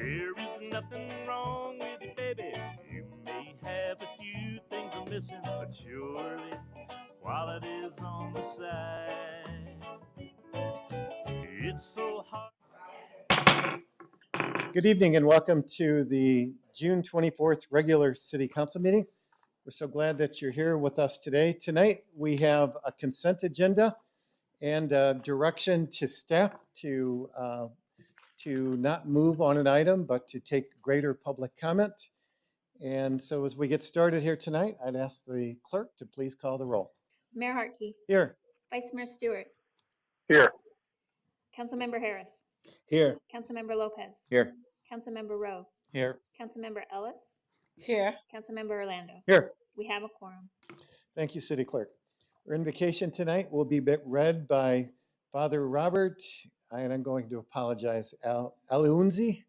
There is nothing wrong with you, baby. You may have a few things are missing, but surely quality's on the side. It's so hard. Good evening and welcome to the June 24th regular City Council meeting. We're so glad that you're here with us today. Tonight we have a consent agenda and direction to staff to not move on an item, but to take greater public comment. And so as we get started here tonight, I'd ask the clerk to please call the roll. Mayor Hartke. Here. Vice Mayor Stewart. Here. Councilmember Harris. Here. Councilmember Lopez. Here. Councilmember Rowe. Here. Councilmember Ellis. Here. Councilmember Orlando. Here. We have a quorum. Thank you, City Clerk. Our invocation tonight will be read by Father Robert, and I'm going to apologize, Aliunzi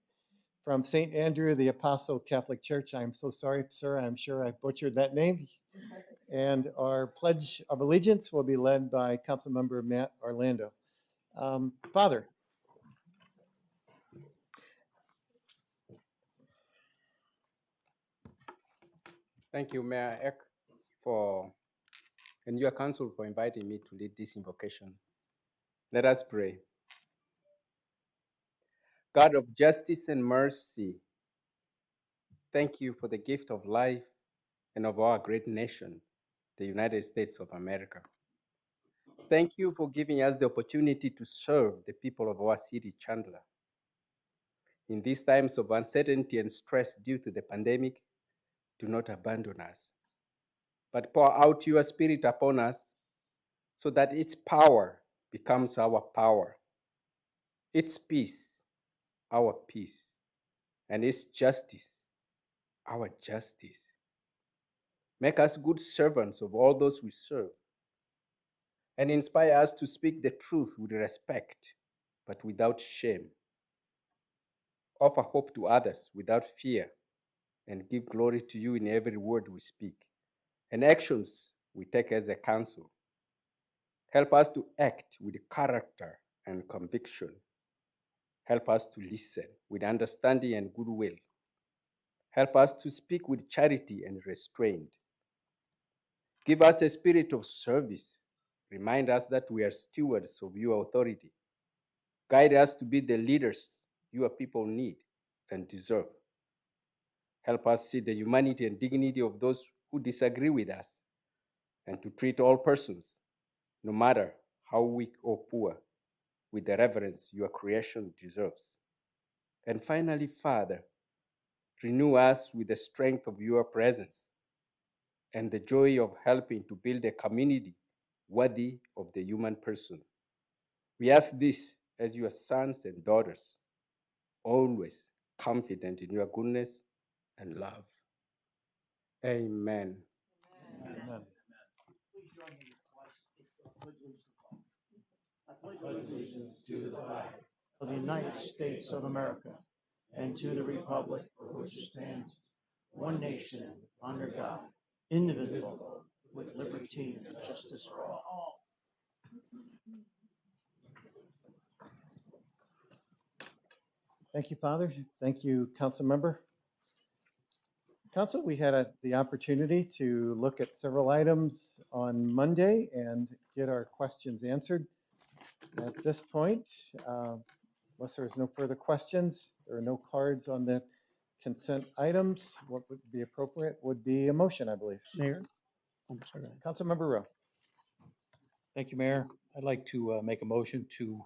from St. Andrew the Apostle Catholic Church. I'm so sorry, sir. I'm sure I butchered that name. And our Pledge of Allegiance will be led by Councilmember Matt Orlando. Father. Thank you, Mayor Eck, and your council for inviting me to lead this invocation. Let us pray. God of justice and mercy, thank you for the gift of life and of our great nation, the United States of America. Thank you for giving us the opportunity to serve the people of our city, Chandler. In these times of uncertainty and stress due to the pandemic, do not abandon us, but pour out your Spirit upon us so that its power becomes our power, its peace, our peace, and its justice, our justice. Make us good servants of all those we serve, and inspire us to speak the truth with respect, but without shame. Offer hope to others without fear, and give glory to you in every word we speak and actions we take as a council. Help us to act with character and conviction. Help us to listen with understanding and goodwill. Help us to speak with charity and restraint. Give us a spirit of service. Remind us that we are stewards of your authority. Guide us to be the leaders your people need and deserve. Help us see the humanity and dignity of those who disagree with us, and to treat all persons, no matter how weak or poor, with the reverence your creation deserves. And finally, Father, renew us with the strength of your presence and the joy of helping to build a community worthy of the human person. We ask this as your sons and daughters, always confident in your goodness and love. Amen. Amen. Please join me I pledge allegiance to the flag of the United States of America and to the republic for which it stands, one nation, under God, indivisible, with liberty and justice for all. Thank you, Father. Thank you, Council Member. Council, we had the opportunity to look at several items on Monday and get our questions answered. At this point, unless there's no further questions, there are no cards on the consent items. What would be appropriate would be a motion, I believe. Mayor, I'm sorry. Councilmember Rowe. Thank you, Mayor. I'd like to make a motion to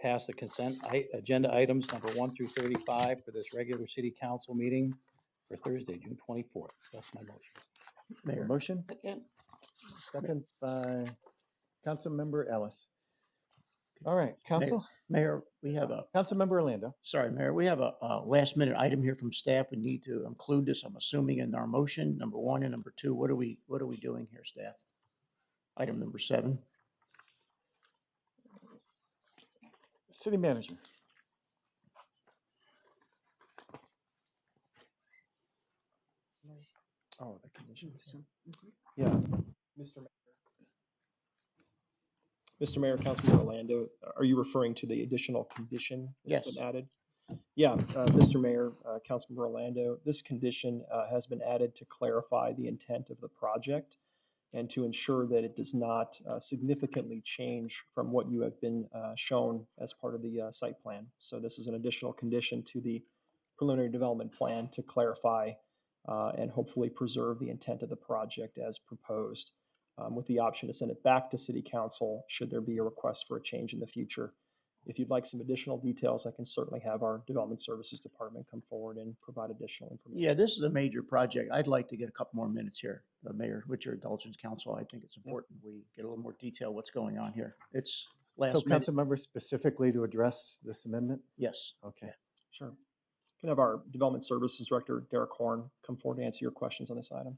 pass the consent agenda items number 1 through 35 for this regular city council meeting for Thursday, June 24th. That's my motion. Mayor. Motion? Second. Second by Councilmember Ellis. All right, Council. Mayor, we have Councilmember Orlando. Sorry, Mayor, we have a last minute item here from staff. We need to include this, I'm assuming, in our motion, number 1 and number 2. What are we doing here, staff? Item number 7. City Manager. Oh, the conditions. Yeah. Mr. Mayor, Councilman Orlando, are you referring to the additional condition that's been added? Yeah, Mr. Mayor, Councilmember Orlando, this condition has been added to clarify the intent of the project and to ensure that it does not significantly change from what you have been shown as part of the site plan. So this is an additional condition to the preliminary development plan to clarify and hopefully preserve the intent of the project as proposed, with the option to send it back to City Council should there be a request for a change in the future. If you'd like some additional details, I can certainly have our Development Services Department come forward and provide additional information. Yeah, this is a major project. I'd like to get a couple more minutes here, Mayor, with your indulgence, council. I think it's important we get a little more detail what's going on here. It's last So minute. council members specifically to address this amendment? Yes. Okay. Sure. Can have our Development Services Director, Derek Horn, come forward to answer your questions on this item.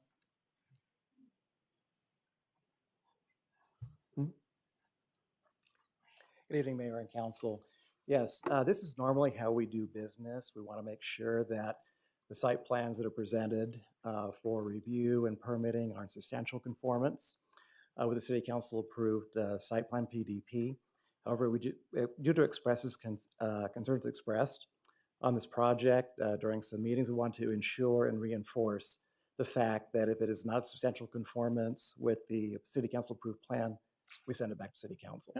Good evening, Mayor and Council. Yes, this is normally how we do business. We want to make sure that the site plans that are presented for review and permitting are in substantial conformance with the City Council approved site plan PDP. However, due to concerns expressed on this project during some meetings, we want to ensure and reinforce the fact that if it is not substantial conformance with the City Council approved plan, we send it back to City Council.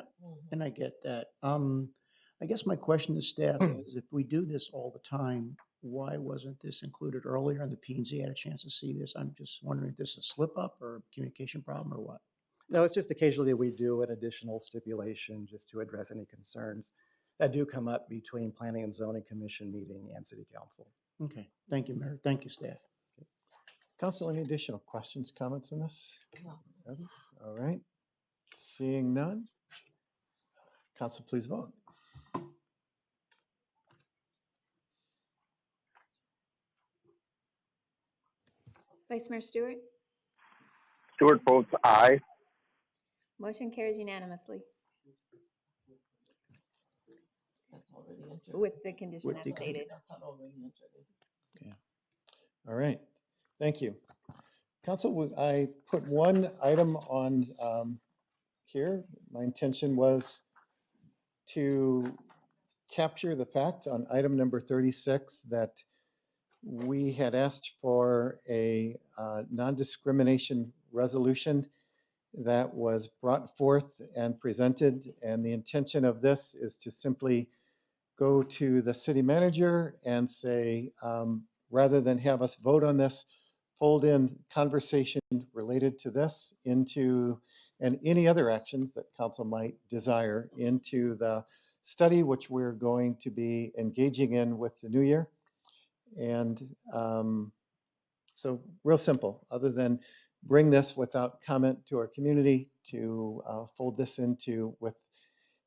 And I get that. I guess my question to staff is if we do this all the time, why wasn't this included earlier and the P&Z had a chance to see this? I'm just wondering if this is a slip up or a communication problem or what? No, it's just occasionally we do an additional stipulation just to address any concerns that do come up between Planning and Zoning Commission meeting and City Council. Okay, thank you, Mayor. Thank you, staff. Council, any additional questions, comments on this? Others? All right. Seeing none. Council, please vote. Vice Mayor Stewart. Stewart votes aye. Motion carries unanimously That's already entered. with the condition With as the stated. That's not already entered. Okay. All right. Thank you. Council, I put one item on here. My intention was to capture the fact on item number 36 that we had asked for a non-discrimination resolution that was brought forth and presented. And the intention of this is to simply go to the city manager and say, rather than have us vote on this, fold in conversation related to this into, and any other actions that council might desire into the study, which we're going to be engaging in with the new year. And so real simple, other than bring this without comment to our community, to fold this into with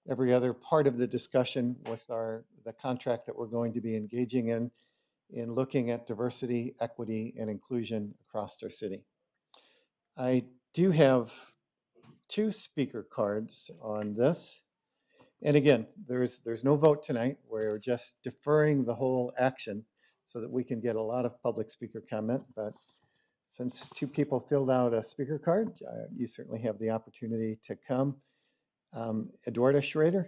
every other part of the discussion with the contract that we're going to be engaging in looking at diversity, equity, and inclusion across our city. I do have 2 speaker cards on this. And again, there's no vote tonight. We're just deferring the whole action so that we can get a lot of public speaker comment. But since 2 people filled out a speaker card, you certainly have the opportunity to come. Eduardo Schroeder.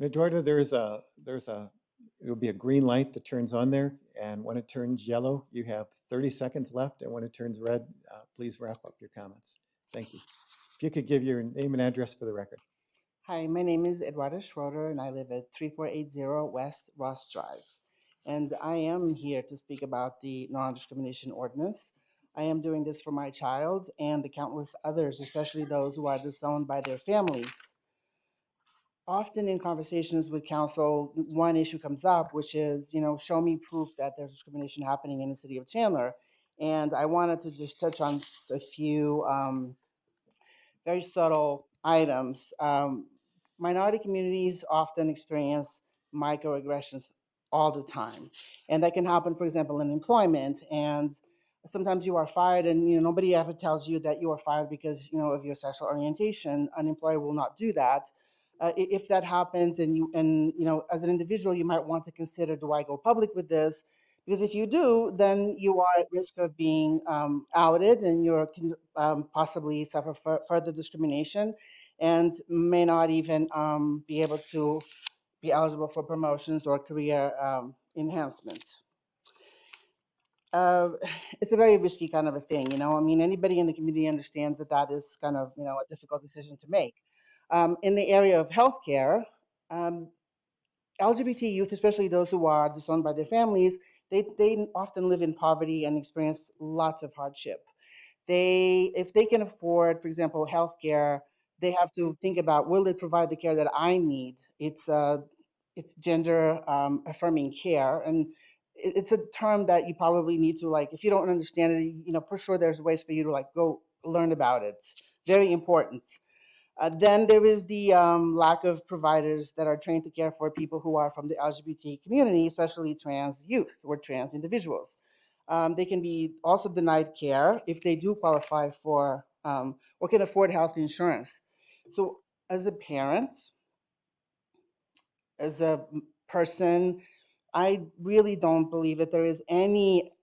Eduardo, it'll be a green light that turns on there. And when it turns yellow, you have 30 seconds left. And when it turns red, please wrap up your comments. Thank you. If you could give your name and address for the record. Hi, my name is Eduardo Schroeder, and I live at 3480 West Ross Drive. And I am here to speak about the non-discrimination ordinance. I am doing this for my child and the countless others, especially those who are disowned by their families. Often in conversations with council, one issue comes up, which is, show me proof that there's discrimination happening in the city of Chandler. And I wanted to just touch on a few very subtle items. Minority communities often experience microaggressions all the time. And that can happen, for example, in employment. And sometimes you are fired and nobody ever tells you that you are fired because of your sexual orientation. An employer will not do that. If that happens and as an individual, you might want to consider, do I go public with this? Because if you do, then you are at risk of being outed, and you can possibly suffer further discrimination and may not even be able to be eligible for promotions or career enhancements. Uh, it's a very risky kind of a thing, you know. I mean, anybody in the community understands that that is kind of, you know, a difficult decision to make. In the area of healthcare, LGBT youth, especially those who are disowned by their families, they often live in poverty and experience lots of hardship. If they can afford, for example, healthcare, they have to think about, will it provide the care that I need? It's gender affirming care, and it's a term that you probably need to, like, if you don't understand it, you know, for sure there's ways for you to like go learn about it. It's very important. Then there is the lack of providers that are trained to care for people who are from the LGBT community, especially trans youth or trans individuals. They can be also denied care if they do qualify for or can afford health insurance. So as a parent, as a person, I really don't believe that there is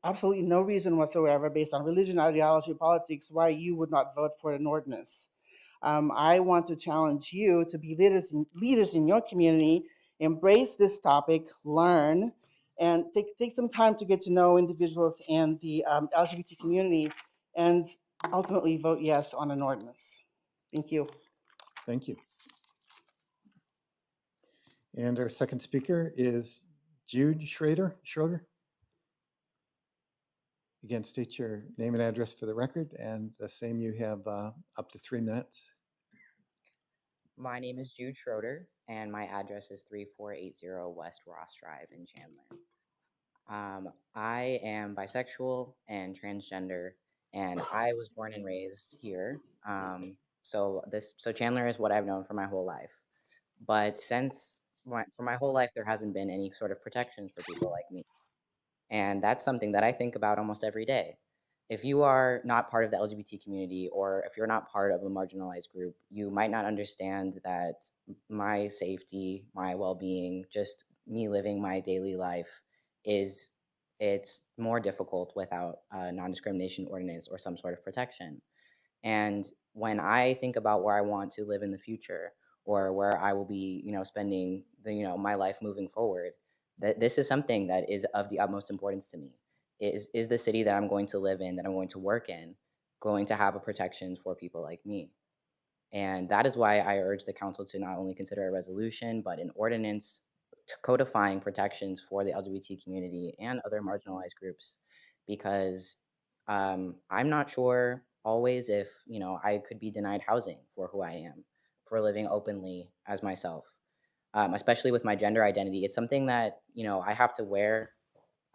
absolutely no reason whatsoever based on religion, ideology, politics, why you would not vote for an ordinance. I want to challenge you to be leaders in your community, embrace this topic, learn, and take some time to get to know individuals and the LGBT community, and ultimately vote yes on an ordinance. Thank you. Thank you. And our second speaker is Judy Schroeder. Again, state your name and address for the record, and the same, you have up to 3 minutes. My name is Jude Schroeder, and my address is 3480 West Ross Drive in Chandler. I am bisexual and transgender, and I was born and raised here. So Chandler is what I've known for my whole life. But for my whole life, there hasn't been any sort of protections for people like me. And that's something that I think about almost every day. If you are not part of the LGBT community, or if you're not part of a marginalized group, you might not understand that my safety, my well-being, just me living my daily life it's more difficult without a non-discrimination ordinance or some sort of protection. And when I think about where I want to live in the future, or where I will be, spending my life moving forward, that this is something that is of the utmost importance to me. Is the city that I'm going to live in, that I'm going to work in, going to have a protection for people like me? And that is why I urge the council to not only consider a resolution, but an ordinance codifying protections for the LGBT community and other marginalized groups, because I'm not sure always if I could be denied housing for who I am, for living openly as myself, especially with my gender identity. It's something that I have to wear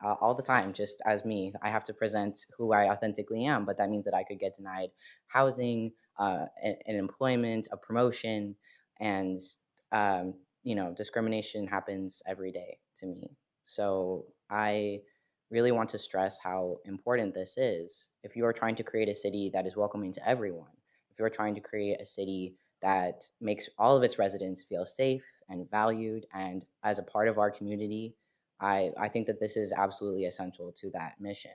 all the time, just as me. I have to present who I authentically am, but that means that I could get denied housing, an employment, a promotion, and discrimination happens every day to me. So I really want to stress how important this is. If you are trying to create a city that is welcoming to everyone, if you're trying to create a city that makes all of its residents feel safe and valued and as a part of our community, I think that this is absolutely essential to that mission,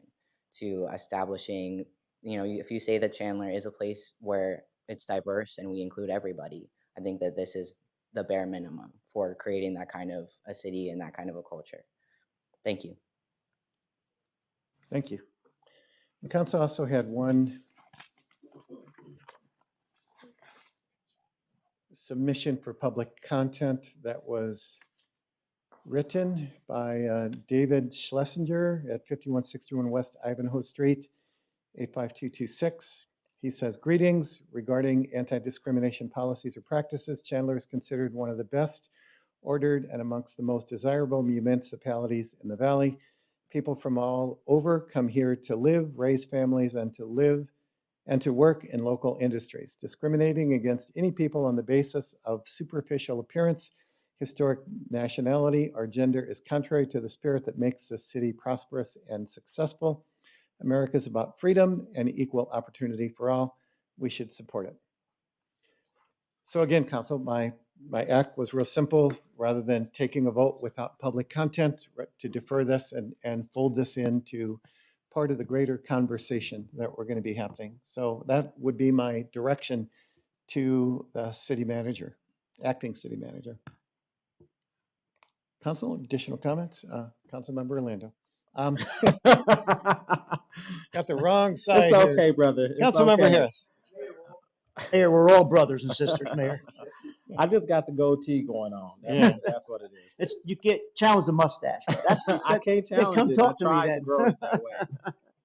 to establishing, if you say that Chandler is a place where it's diverse and we include everybody, I think that this is the bare minimum for creating that kind of a city and that kind of a culture. Thank you. Thank you. The council also had one submission for public content that was written by David Schlesinger at 5161 West Ivanhoe Street, 85226. He says, greetings. Regarding anti-discrimination policies or practices, Chandler is considered one of the best ordered and amongst the most desirable municipalities in the valley. People from all over come here to live, raise families, and to work in local industries. Discriminating against any people on the basis of superficial appearance, historic nationality, or gender is contrary to the spirit that makes this city prosperous and successful. America is about freedom and equal opportunity for all. We should support it. So again, council, my my act was real simple. Rather than taking a vote without public content, to defer this and fold this into part of the greater conversation that we're going to be happening. So that would be my direction to the city manager, acting city manager. Council, additional comments? Councilmember Orlando. Got the wrong side It's here. okay, brother. It's Councilmember okay. Harris. Mayor, we're all brothers and sisters, Mayor. I just got the goatee going on. That's what it is. It's you can't challenge the mustache. I can't challenge come it. talk I to me tried to then. grow it that way.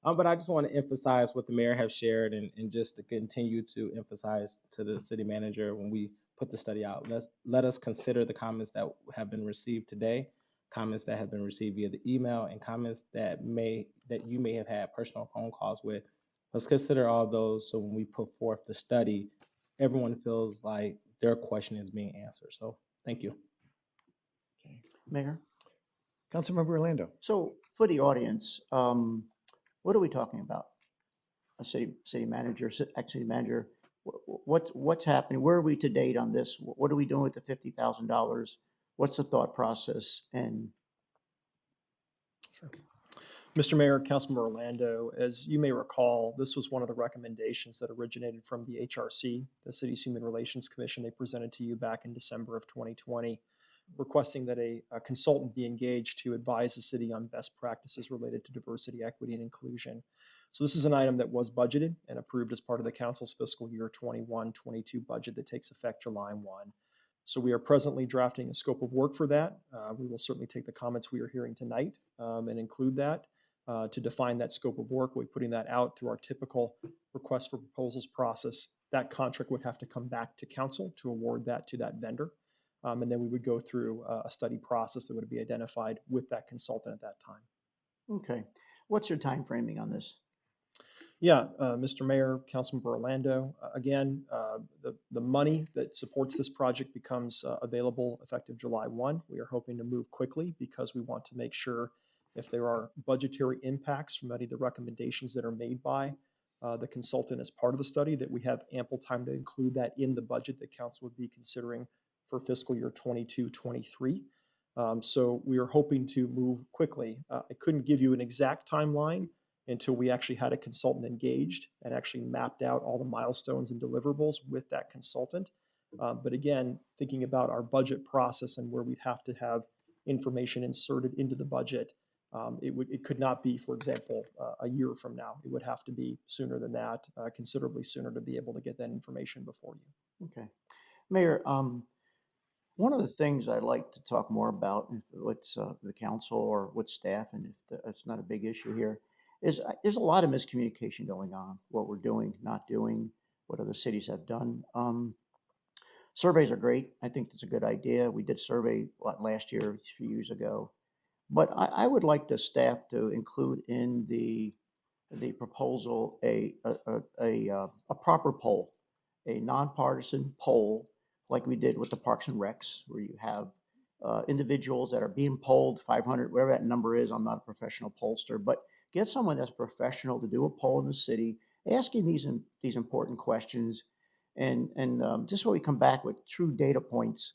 But I just want to emphasize what the mayor has shared and just to continue to emphasize to the city manager when we put the study out. Let us consider the comments that have been received today, comments that have been received via the email, and comments that you may have had personal phone calls with. Let's consider all those so when we put forth the study, everyone feels like their question is being answered. So thank you. Mayor, Councilmember Orlando. so for the audience, what are we talking about? A city manager, ex-city manager, what's happening? Where are we to date on this? What are we doing with the $50,000? What's the thought process? And Mr. Mayor, Councilmember Orlando, as you may recall, this was one of the recommendations that originated from the HRC, the City's Human Relations Commission. They presented to you back in December of 2020, requesting that a consultant be engaged to advise the city on best practices related to diversity, equity, and inclusion. So this is an item that was budgeted and approved as part of the council's fiscal year 21-22 budget that takes effect July 1. So we are presently drafting a scope of work for that. We will certainly take the comments we are hearing tonight and include that. To define that scope of work, we're putting that out through our typical request for proposals process. That contract would have to come back to council to award that to that vendor. And then we would go through a study process that would be identified with that consultant at that time. okay, what's your time framing on this? Yeah, Mr. Mayor, Councilmember Orlando, again, the money that supports this project becomes available effective July 1. We are hoping to move quickly because we want to make sure if there are budgetary impacts from any of the recommendations that are made by the consultant as part of the study, that we have ample time to include that in the budget that council would be considering for fiscal year 22-23. So we are hoping to move quickly. I couldn't give you an exact timeline until we actually had a consultant engaged and actually mapped out all the milestones and deliverables with that consultant. But again, thinking about our budget process and where we'd have to have information inserted into the budget, it could not be, for example, a year from now. It would have to be sooner than that, considerably sooner, to be able to get that information before you. Okay, Mayor, one of the things I'd like to talk more about with the council or with staff, and if it's not a big issue here, is there's a lot of miscommunication going on, what we're doing, not doing, what other cities have done. Surveys are great. I think that's a good idea. We did a survey last year, a few years ago. But I would like the staff to include in the proposal a proper poll, a nonpartisan poll, like we did with the Parks and Recs, where you have individuals that are being polled, 500, whatever that number is. I'm not a professional pollster, but get someone that's professional to do a poll in the city, asking these important questions, and just so we come back with true data points.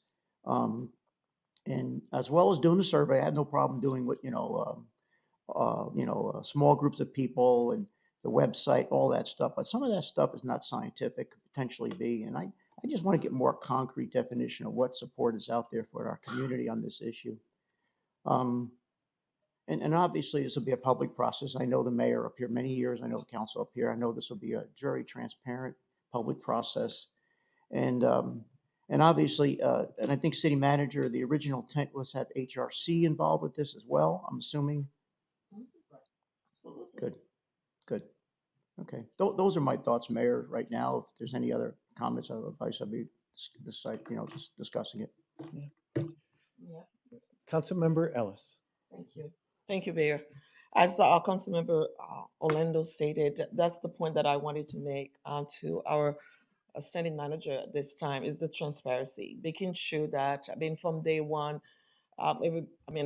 And as well as doing the survey, I have no problem doing what small groups of people and the website, all that stuff. But some of that stuff is not scientific, could potentially be. And I just want to get more concrete definition of what support is out there for our community on this issue. And obviously this will be a public process. I know the mayor up here many years. I know the council up here. I know this will be a very transparent public process. And obviously, and I think city manager, the original intent was to have HRC involved with this as well, I'm assuming. Good, good. Okay, those are my thoughts, Mayor, right now. If there's any other comments or advice, I'll be discussing it. Yeah. Councilmember Ellis. Thank you. Thank you, Mayor. As our Councilmember Orlando stated, that's the point that I wanted to make to our standing manager at this time, is the transparency, making sure that, from day one, I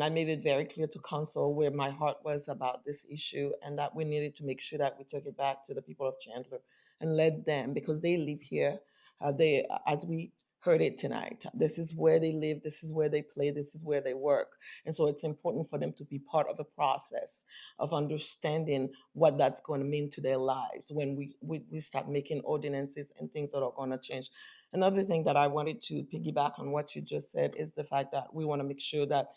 made it very clear to council where my heart was about this issue, and that we needed to make sure that we took it back to the people of Chandler and let them, because they live here, as we heard it tonight. This is where they live, this is where they play, this is where they work. And so it's important for them to be part of a process of understanding what that's going to mean to their lives when we start making ordinances and things that are going to change. Another thing that I wanted to piggyback on what you just said is the fact that we want to make sure that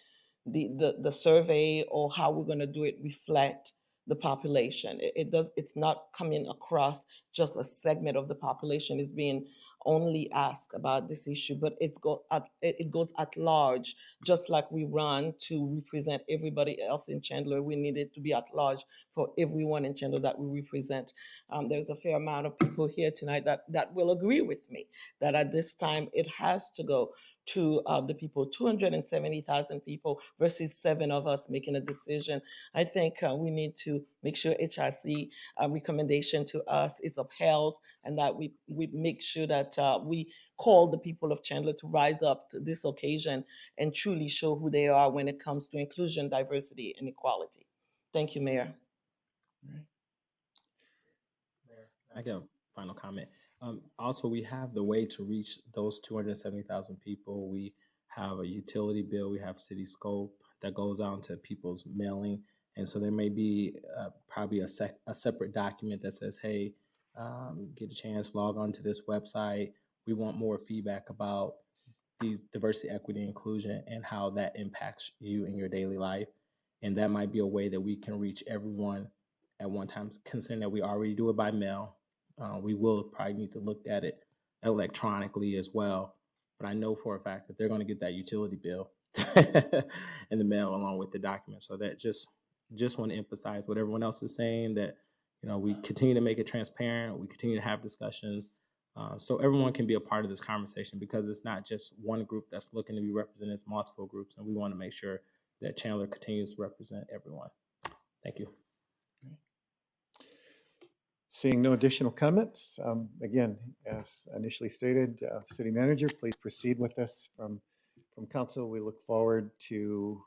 the survey or how we're going to do it reflect the population. It's not coming across just a segment of the population is being only asked about this issue, but it goes at large. Just like we run to represent everybody else in Chandler, we need it to be at large for everyone in Chandler that we represent. There's a fair amount of people here tonight that will agree with me that at this time it has to go to the people, 270,000 people versus 7 of us making a decision. I think we need to make sure HRC recommendation to us is upheld, and that we make sure that we call the people of Chandler to rise up to this occasion and truly show who they are when it comes to inclusion, diversity, and equality. Thank you, Mayor. I got a final comment. Also, we have the way to reach those 270,000 people. We have a utility bill. We have city scope that goes out to people's mailing. And so there may be probably a separate document that says, hey, get a chance, log on to this website. We want more feedback about these diversity, equity, inclusion, and how that impacts you in your daily life. And that might be a way that we can reach everyone at one time, considering that we already do it by mail. We will probably need to look at it electronically as well. But I know for a fact that they're going to get that utility bill in the mail along with the document. So that just want to emphasize what everyone else is saying, that we continue to make it transparent. We continue to have discussions so everyone can be a part of this conversation, because it's not just one group that's looking to be represented, it's multiple groups. And we want to make sure that Chandler continues to represent everyone. Thank you. Seeing no additional comments, again, as initially stated, City Manager, please proceed with this from Council. We look forward to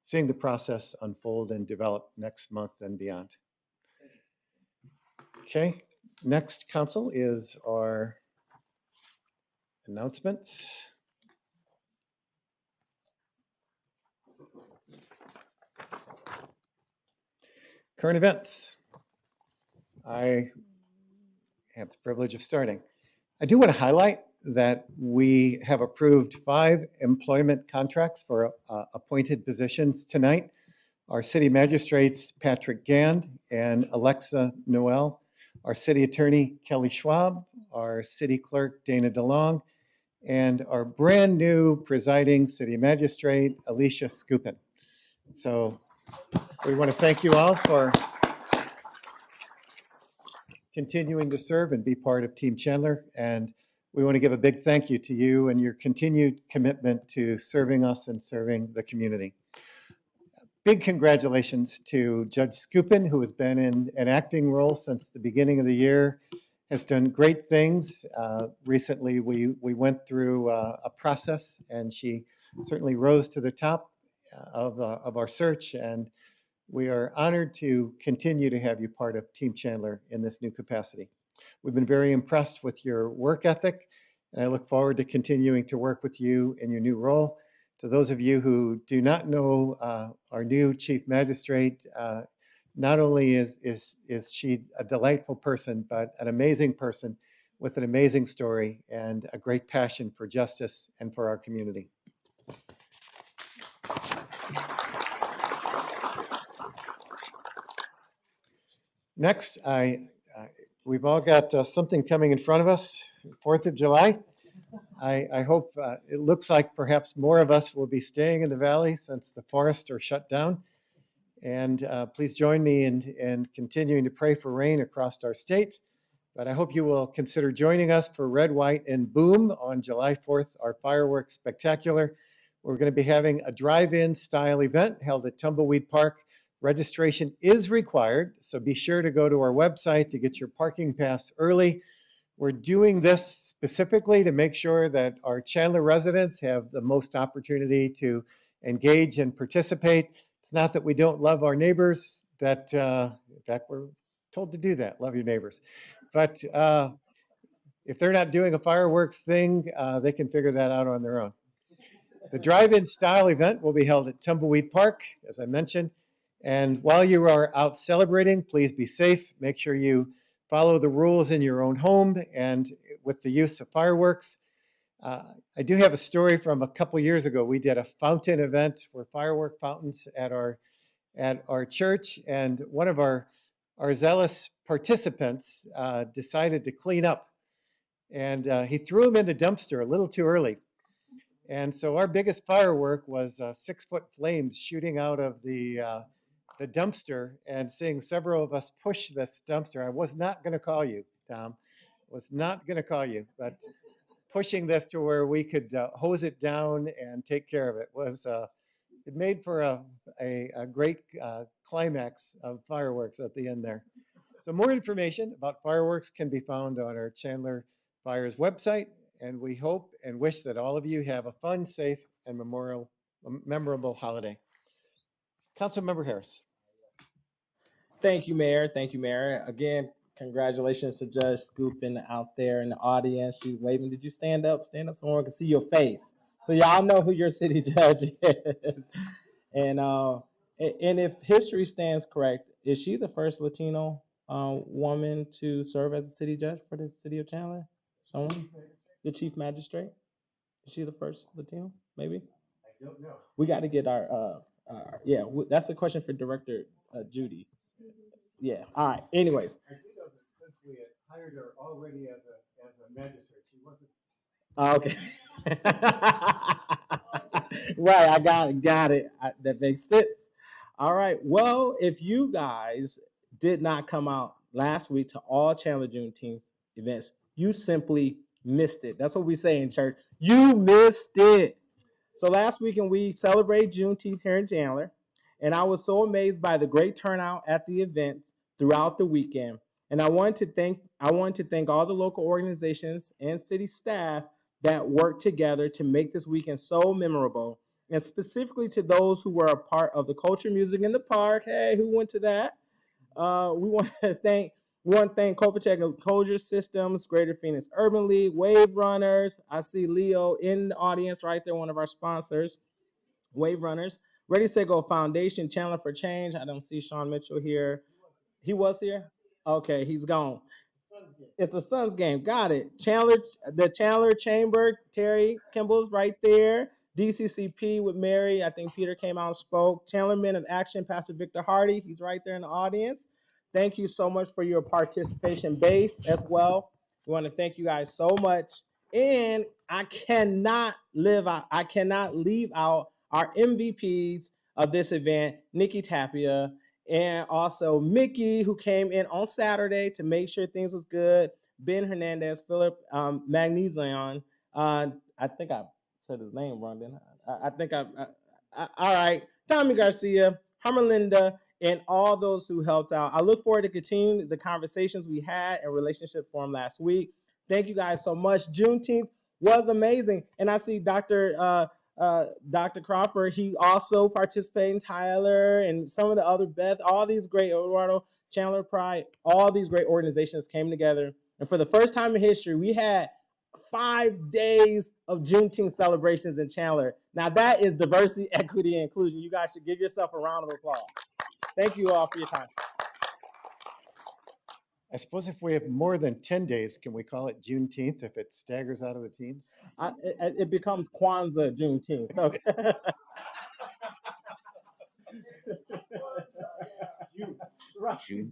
seeing the process unfold and develop next month and beyond. Okay, next, Council, is our announcements. Current events. I have the privilege of starting. I do want to highlight that we have approved 5 employment contracts for appointed positions tonight. Our city magistrates, Patrick Gand and Alexa Noel, our city attorney, Kelly Schwab, our city clerk, Dana DeLong, and our brand new presiding city magistrate, Alicia Skupin. So we want to thank you all for continuing to serve and be part of Team Chandler. And we want to give a big thank you to you and your continued commitment to serving us and serving the community. Big congratulations to Judge Skupin, who has been in an acting role since the beginning of the year, has done great things. Recently, we went through a process, and she certainly rose to the top of our search. And we are honored to continue to have you part of Team Chandler in this new capacity. We've been very impressed with your work ethic, and I look forward to continuing to work with you in your new role. To those of you who do not know our new Chief Magistrate, not only is she a delightful person, but an amazing person with an amazing story and a great passion for justice and for our community. Next, we've all got something coming in front of us, 4th of July. I hope it looks like perhaps more of us will be staying in the valley since the forests are shut down. And please join me in continuing to pray for rain across our state. But I hope you will consider joining us for Red, White, and Boom on July 4th, our fireworks spectacular. We're going to be having a drive-in style event held at Tumbleweed Park. Registration is required, so be sure to go to our website to get your parking pass early. We're doing this specifically to make sure that our Chandler residents have the most opportunity to engage and participate. It's not that we don't love our neighbors, that in fact we're told to do that, love your neighbors. But if they're not doing a fireworks thing, they can figure that out on their own. The drive-in style event will be held at Tumbleweed Park, as I mentioned. And while you are out celebrating, please be safe. Make sure you follow the rules in your own home and with the use of fireworks. I do have a story from a couple years ago. We did a fountain event for firework fountains at our church, and one of our zealous participants decided to clean up, and he threw them in the dumpster a little too early. And so our biggest firework was 6-foot flames shooting out of the dumpster, and seeing several of us push this dumpster. I was not going to call you, Tom. Was not going to call you, but pushing this to where we could hose it down and take care of it was it made for a great climax of fireworks at the end there. So more information about fireworks can be found on our Chandler Fires website, and we hope and wish that all of you have a fun, safe, and memorable holiday. Councilmember Harris. Thank you, Mayor. Thank you, Mayor. Again, congratulations to Judge Scoopin out there in the audience. She's waving. Did you stand up? Stand up so everyone can see your face, so y'all know who your city judge is. And if history stands correct, is she the first Latino woman to serve as a city judge for the city of Chandler? Someone? The chief magistrate? Is she the first Latino? Maybe? I don't know. We got to get our that's a question for Director Judy. Yeah. All right. Anyways. I do know that since we had hired her already as a magistrate, she wasn't. Okay. Right. I got it. That makes sense. All right. Well, if you guys did not come out last week to all Chandler Juneteenth events, you simply missed it. That's what we say in church. You missed it. So last weekend we celebrated Juneteenth here in Chandler, and I was so amazed by the great turnout at the events throughout the weekend. And I wanted to thank all the local organizations and city staff that worked together to make this weekend so memorable, and specifically to those who were a part of the Culture Music in the Park. Hey, who went to that? We want to thank Kovacheck Enclosure Systems, Greater Phoenix Urban League, Wave Runners. I see Leo in the audience right there, one of our sponsors, Wave Runners. Ready, Set, Go Foundation, Chandler for Change. I don't see Sean Mitchell here. He was here? Okay, he's gone. It's the Suns game. Got it. The Chandler Chamber, Terry Kimball's right there. DCCP with Mary. I think Peter came out and spoke. Chandler Men of Action, Pastor Victor Hardy. He's right there in the audience. Thank you so much for your participation base as well. We want to thank you guys so much. And I cannot leave out our MVPs of this event, Nikki Tapia, and also Mickey, who came in on Saturday to make sure things was good. Ben Hernandez, Philip Magnesian. I think I said his name wrong, didn't I? All right. Tommy Garcia, Hermelinda, and all those who helped out. I look forward to continuing the conversations we had and relationship formed last week. Thank you guys so much. Juneteenth was amazing. And I see Dr. Crawford, he also participated in Tyler and some of the other Beth, all these great Eduardo, Chandler Pride, all these great organizations came together. And for the first time in history, we had 5 days of Juneteenth celebrations in Chandler. Now that is diversity, equity, and inclusion. You guys should give yourself a round of applause. Thank you all for your time. I suppose if we have more than 10 days, can we call it Juneteenth if it staggers out of the teens? It becomes Kwanzaa Juneteenth. Okay. June.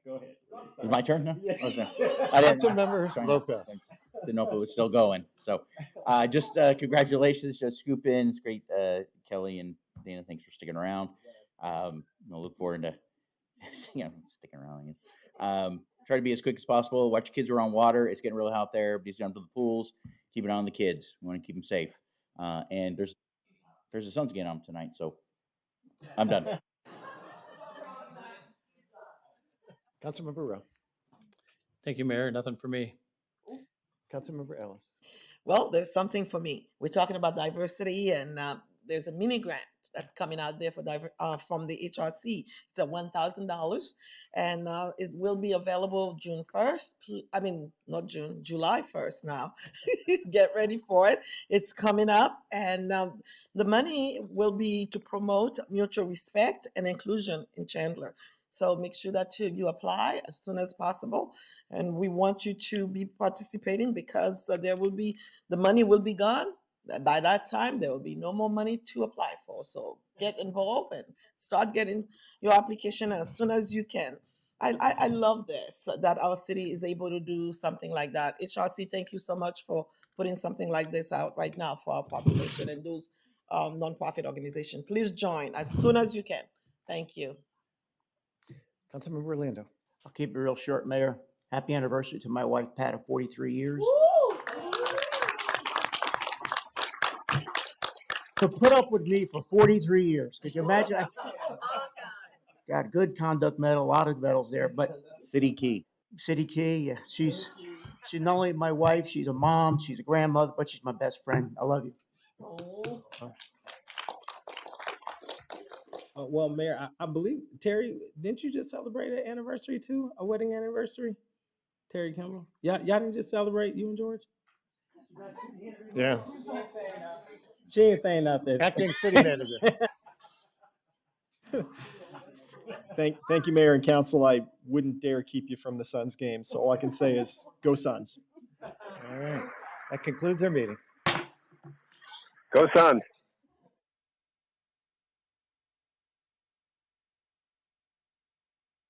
Go ahead. Is my turn now? Yeah. Oh, sorry. I didn't. Councilmember Lopez. Didn't know if it was still going. So, just congratulations, Judge Scoopin. It's great, Kelly and Dana. Thanks for sticking around. I'll look forward to sticking around. I guess. Try to be as quick as possible. Watch your kids around water. It's getting really hot there. Everybody's down to the pools. Keep an eye on the kids. We want to keep them safe. And there's the Suns game on tonight, so I'm done. Councilmember Rowe. Thank you, Mayor. Nothing for me. Councilmember Ellis. Well, there's something for me. We're talking about diversity and there's a mini grant that's coming out there for from the HRC. It's at $1,000, and it will be available June 1st. I mean, not June, July 1st now. Get ready for it. It's coming up, and the money will be to promote mutual respect and inclusion in Chandler. So make sure that you apply as soon as possible. And we want you to be participating because the money will be gone. By that time, there will be no more money to apply for. So get involved and start getting your application as soon as you can. I love this, that our city is able to do something like that. HRC, thank you so much for putting something like this out right now for our population and those nonprofit organizations. Please join as soon as you can. Thank you. Councilmember Orlando. I'll keep it real short, Mayor. Happy anniversary to my wife, Pat, of 43 years. To put up with me for 43 years. Could you imagine? I got good conduct medal, a lot of medals there, but City Key. yeah. She's not only my wife, she's a mom, she's a grandmother, but she's my best friend. I love you. Well, Mayor, I believe, Terry, didn't you just celebrate an anniversary too? A wedding anniversary? Terry Kimball? Y'all didn't just celebrate, you and George? Yeah. She ain't saying nothing. Acting city manager. Thank you, Mayor and Council. I wouldn't dare keep you from the Suns game, so all I can say is go Suns. All right. That concludes our meeting. Go Suns.